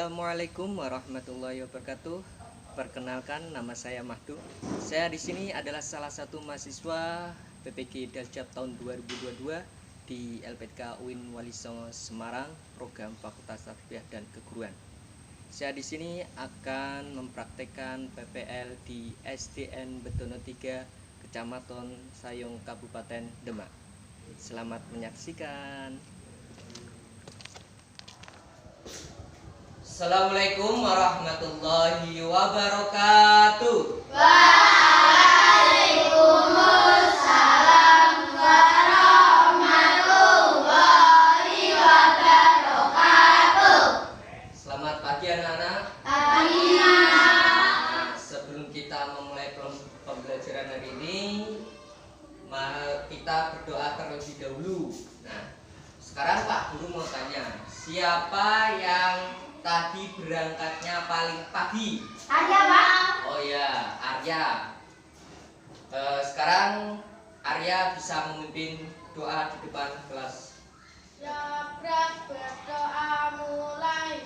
Assalamualaikum warahmatullahi wabarakatuh. Perkenalkan, nama saya Mahdu. Saya di sini adalah salah satu mahasiswa PPG Daljab tahun 2022 di LPTK UIN Wali Songo Semarang, program Fakultas Tarbiyah dan Keguruan. Saya di sini akan mempraktekkan PPL di SDN Betono 3, Kecamatan Sayung, Kabupaten Demak. Selamat menyaksikan. Assalamualaikum warahmatullahi wabarakatuh. Waalaikumsalam warahmatullahi wabarakatuh. Selamat pagi anak-anak. Pagi. Nah, sebelum kita memulai pembelajaran hari ini, mari kita berdoa terlebih dahulu. Nah, sekarang Pak Guru mau tanya, siapa yang tadi berangkatnya paling pagi? Arya, Pak. Oh ya, Arya. Sekarang Arya bisa memimpin doa di depan kelas. Jabrak berdoa mulai.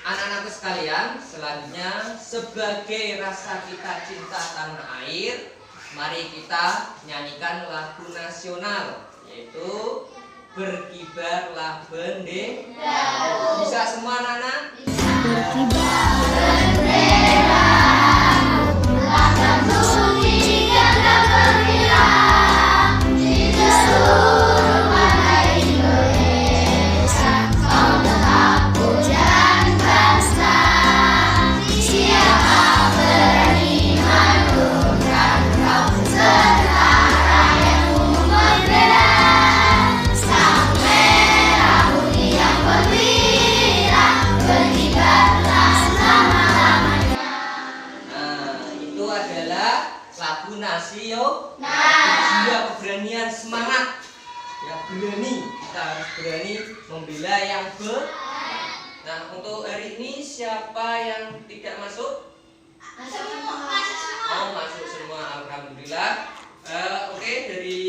Anak-anakku sekalian, selanjutnya sebagai rasa kita cinta tanah air, mari kita nyanyikan lagu nasional, yaitu Berkibarlah Bendera. Bisa semua anak-anak? Jiwa keberanian, semangat ya, berani, kita harus berani membela yang Nah, untuk hari ini siapa yang tidak masuk? Masuk semua, alhamdulillah. Oke, dari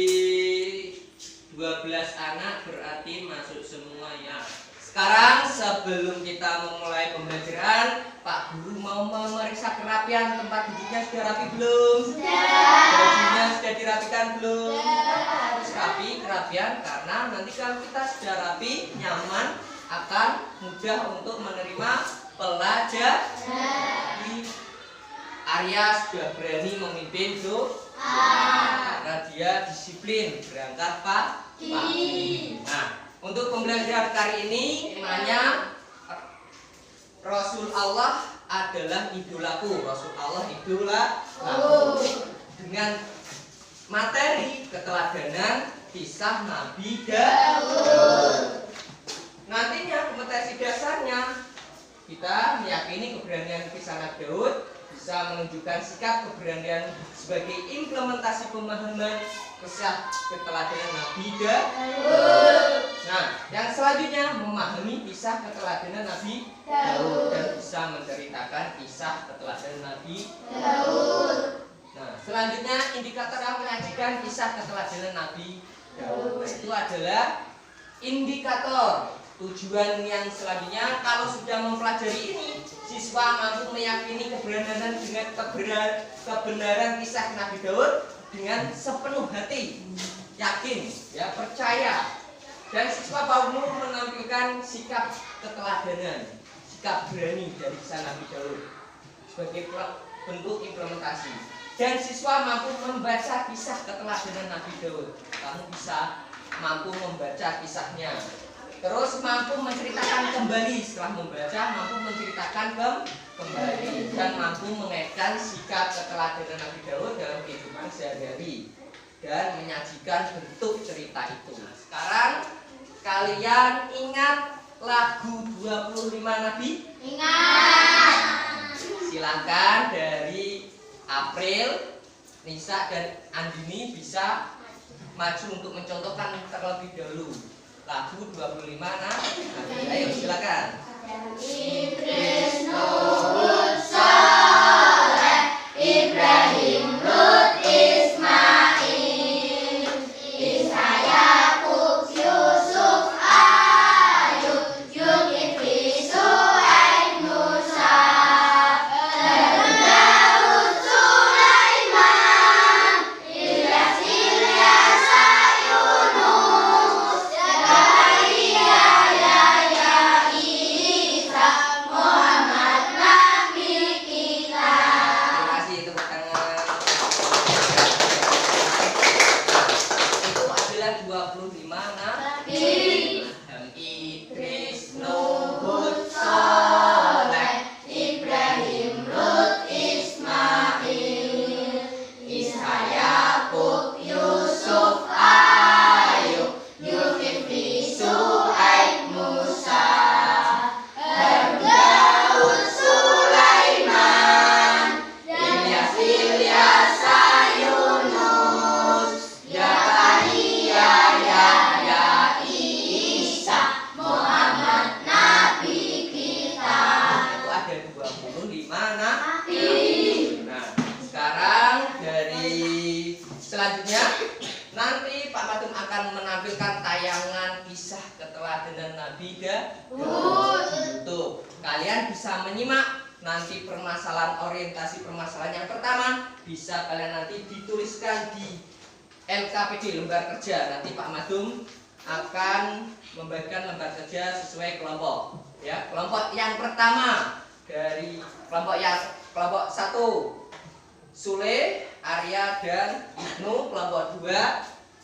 12 anak berarti masuk semua ya. Sekarang sebelum kita memulai pembelajaran, Pak Guru mau memeriksa kerapian tempat duduknya. Sudah rapi belum? Bajunya sudah dirapikan belum? Harus rapi, kerapian, karena nanti kalau kita sudah rapi, nyaman, akan mudah untuk menerima pelajaran. Arya sudah berani memimpin karena dia disiplin berangkat pagi. Nah, untuk pembelajaran kali ini temanya Rasul Allah adalah idolaku. Rasul Allah idolaku. Dengan materi keteladanan kisah Nabi Daud. Nantinya kompetensi dasarnya kita meyakini keberanian kisah Nabi Daud bisa menunjukkan sikap keberanian sebagai implementasi pemahaman kisah keteladanan Nabi Daud. Nah, yang selanjutnya memahami kisah keteladanan Nabi Daud dan bisa menceritakan kisah keteladanan Nabi Daud. Nah, selanjutnya indikator yang menyajikan kisah keteladanan Nabi Daud. Nah, itu adalah indikator. Tujuan yang selanjutnya, kalau sudah mempelajari ini, siswa mampu meyakini kebenaran dengan kebenaran kisah Nabi Daud dengan sepenuh hati, yakin, ya, percaya. Dan siswa mampu menampilkan sikap keteladanan, sikap berani dari kisah Nabi Daud sebagai bentuk implementasi. Dan siswa mampu membaca kisah keteladanan Nabi Daud. Kamu bisa mampu membaca kisahnya. Terus mampu menceritakan kembali setelah membaca, mampu menceritakan kembali dan mampu mengaitkan sikap keteladanan Nabi Daud dalam kehidupan sehari-hari dan menyajikan bentuk cerita itu. Sekarang kalian ingat lagu 25 Nabi? Ingat. Silakan dari April, Nisa dan Andini bisa maju untuk mencontohkan terlebih dahulu lagu 25 Nabi. Ayo silakan. Idris, Nuh, Saleh, Ibrahim, Lut, Ismail, Isa, Yakub, Yusuf, Ayub, Zulkifli, Syuaib, Musa, Daud, Sulaiman, Ilyas, Yunus, Zakaria, Yahya, Isa, Muhammad, Nabi kita. Terima kasih, tepuk tangan. Itu adalah 25 Nabi. Idris, Nuh, Saleh, Ibrahim, Lut, Ismail, Isa, Yakub, Yusuf, Ayub, Zulkifli, Syuaib, Musa, Daud, Sulaiman, Ilyas, Yunus, Zakaria, Yahya, Isa, Muhammad, Nabi kita. Itu ada 25 Nabi. Nabi. Nah, sekarang dari selanjutnya nanti Pak Madun akan menampilkan tayangan kisah keteladanan Nabi Daud di YouTube. Kalian bisa menyimak nanti orientasi permasalahan yang pertama bisa kalian nanti dituliskan di LKPD lembar kerja. Nanti Pak Madun akan membagikan lembar kerja sesuai kelompok. Ya, kelompok yang pertama dari kelompok 1 Sule, Arya dan Ibnu. Kelompok 2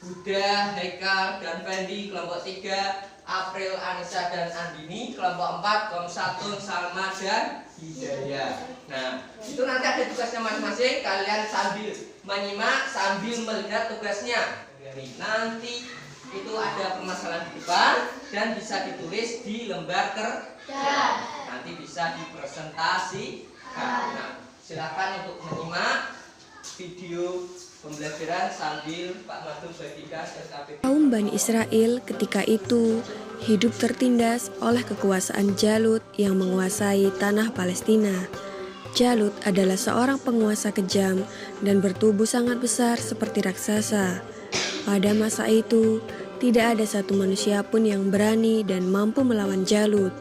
Buddha, Haikal dan Fendi. Kelompok 3 April, Anissa dan Andini. Kelompok 4 Komsatun, Salma dan Hidayah. Nah, itu nanti ada tugasnya masing-masing. Kalian sambil menyimak, sambil melihat tugasnya. Nanti itu ada permasalahan di depan dan bisa ditulis di lembar kerja. Nanti bisa dipresentasikan. Nah, silakan untuk menyimak video pembelajaran sambil Pak Madun bagikan SKPD. Kaum Bani Israel ketika itu hidup tertindas oleh kekuasaan Jalut yang menguasai tanah Palestina. Jalut adalah seorang penguasa kejam dan bertubuh sangat besar seperti raksasa. Pada masa itu, tidak ada satu manusia pun yang berani dan mampu melawan Jalut.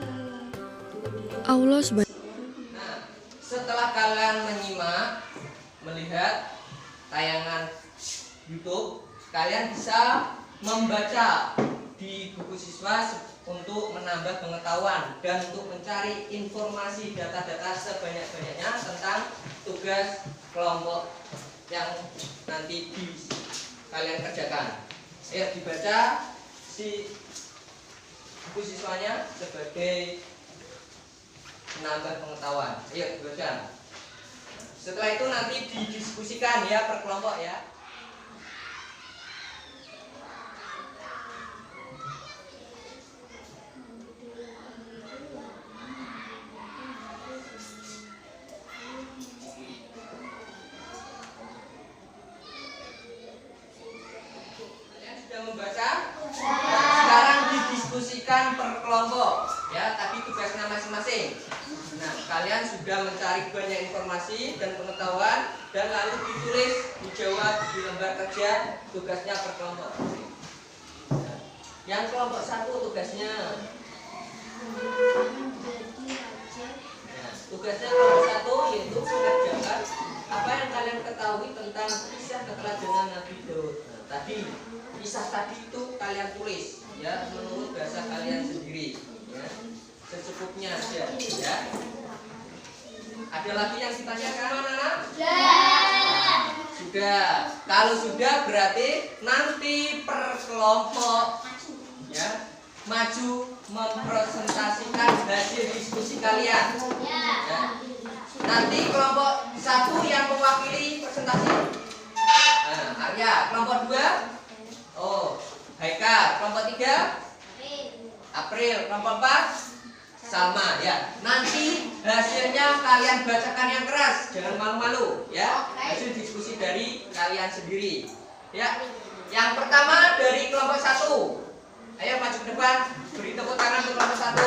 Allah Subhanahu. Nah, setelah kalian melihat tayangan YouTube, kalian bisa membaca di buku siswa untuk menambah pengetahuan dan untuk mencari informasi data-data sebanyak-banyaknya tentang tugas kelompok yang nanti kalian kerjakan. Ayo dibaca si buku siswanya sebagai menambah pengetahuan. Ayo dibaca. Setelah itu nanti didiskusikan ya per kelompok ya. Kalian sudah membaca? Sekarang didiskusikan per kelompok ya, tapi tugasnya masing-masing. Nah, kalian sudah mencari banyak informasi dan pengetahuan dan lalu ditulis, dijawab di lembar kerja, tugasnya per kelompok. Yang kelompok 1 tugasnya. Nah, tugasnya kelompok 1 yaitu mengerjakan apa yang kalian ketahui tentang kisah keteladanan Nabi Daud. Nah, tadi kisah tadi itu kalian tulis ya menurut bahasa kalian sendiri ya. Secukupnya aja ya. Ada lagi yang ditanyakan mana? Sudah. Kalau sudah berarti nanti per kelompok ya maju mempresentasikan hasil diskusi kalian. Ya. Nanti kelompok 1 yang mewakili presentasi. Nah, Arya, kelompok 2. Oh, Haika, kelompok 3. April, kelompok 4. Salma, ya. Nanti hasilnya kalian bacakan yang keras, jangan malu-malu, ya. Hasil diskusi dari kalian sendiri, ya. Yang pertama dari kelompok 1. Ayo maju ke depan, beri tepuk tangan untuk kelompok 1.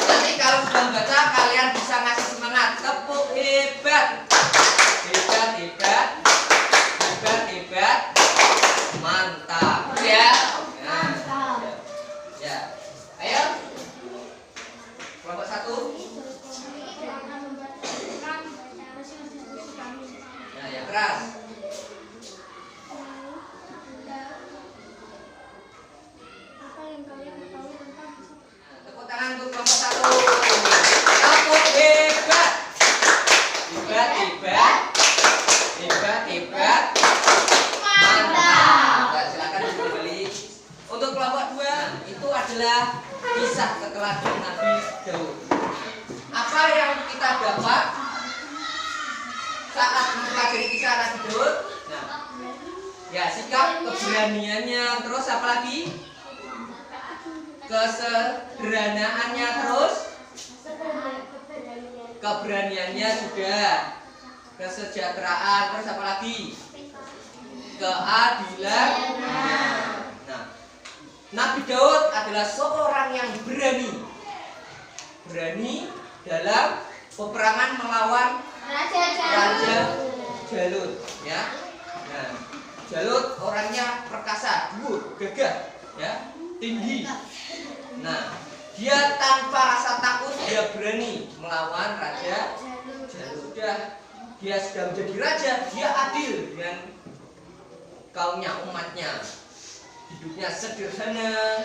Nanti kalau sudah membaca, kalian bisa ngasih semangat, tepuk hebat, hebat, hebat, hebat, hebat, mantap, ya. Ya, ayo kelompok 1. Nah, yang keras. Tepuk tangan untuk kelompok 1. Tepuk hebat, hebat, hebat, hebat, hebat, mantap. Nah, silakan kembali. Untuk kelompok 2 itu adalah kisah keteladanan Nabi Daud. Apa yang kita dapat saat mempelajari kisah Nabi Daud? Nah, ya sikap keberaniannya, terus apa lagi? Kesederhanaannya, terus keberaniannya sudah, kesejahteraan, terus apa lagi? Keadilan. Nah, Nabi Daud adalah seorang yang berani dalam peperangan melawan Raja Jalut, ya. Nah, Jalut orangnya perkasa, gagah, ya, tinggi. Nah, dia tanpa rasa takut dia berani melawan Raja Jalut. Dia sudah menjadi raja, dia adil dengan kaumnya, umatnya. Hidupnya sederhana,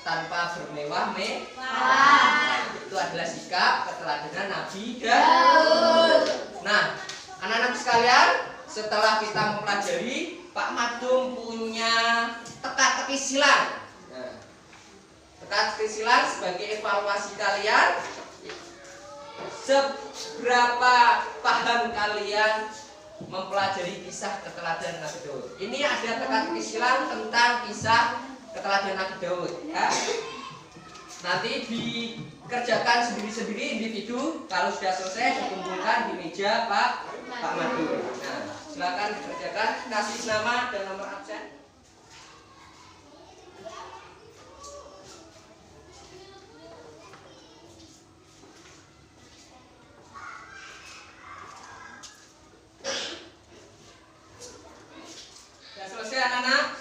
tanpa bermewah-mewah. Itu adalah sikap keteladanan Nabi Daud. Nah, anak-anak sekalian, setelah kita mempelajari, Pak Madum punya teka-teki silang. Nah, teka-teki silang sebagai evaluasi kalian. Seberapa paham kalian mempelajari kisah keteladanan Nabi Daud? Ini ada teka-teki silang tentang kisah keteladanan Nabi Daud, ya. Nanti dikerjakan sendiri-sendiri individu. Kalau sudah selesai dikumpulkan di meja Pak Madu. Nah, silakan dikerjakan, kasih nama dan nomor absen. Anak-anak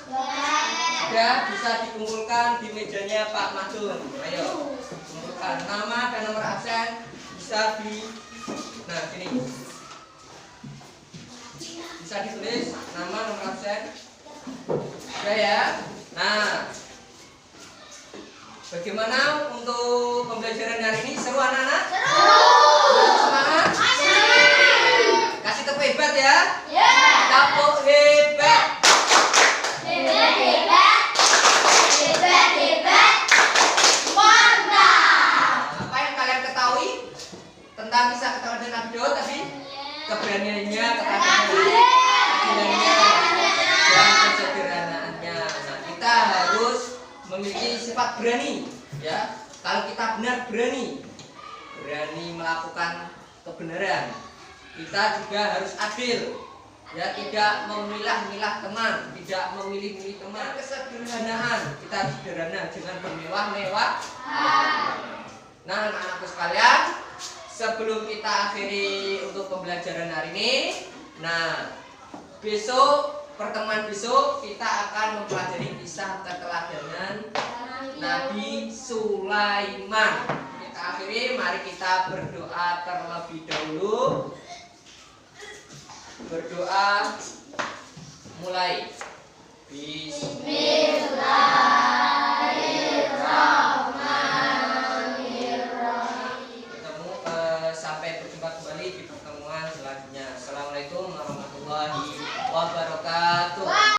sudah bisa dikumpulkan di mejanya Pak Madun. Ayo kumpulkan nama dan nomor absen, bisa di sini bisa ditulis nama, nomor absen, sudah ya. Nah, bagaimana untuk pembelajaran hari ini? Seru anak-anak? Semangat? Kasih tepuk hebat ya. Tepuk hebat. Tentang kisah keteladanan Nabi Daud tadi, keberaniannya, keteladanan, dan kesederhanaannya. Nah, kita harus memiliki sifat berani, ya. Kalau kita benar berani melakukan kebenaran, kita juga harus adil, ya, tidak memilah-milah teman, tidak memilih-milih teman. Kesederhanaan, kita harus sederhana, jangan bermewah-mewah. Nah, anak-anakku sekalian, sebelum kita akhiri untuk pembelajaran hari ini, nah, besok, pertemuan besok kita akan mempelajari kisah keteladanan Nabi Sulaiman. Kita akhiri, mari kita berdoa terlebih dahulu. Berdoa mulai.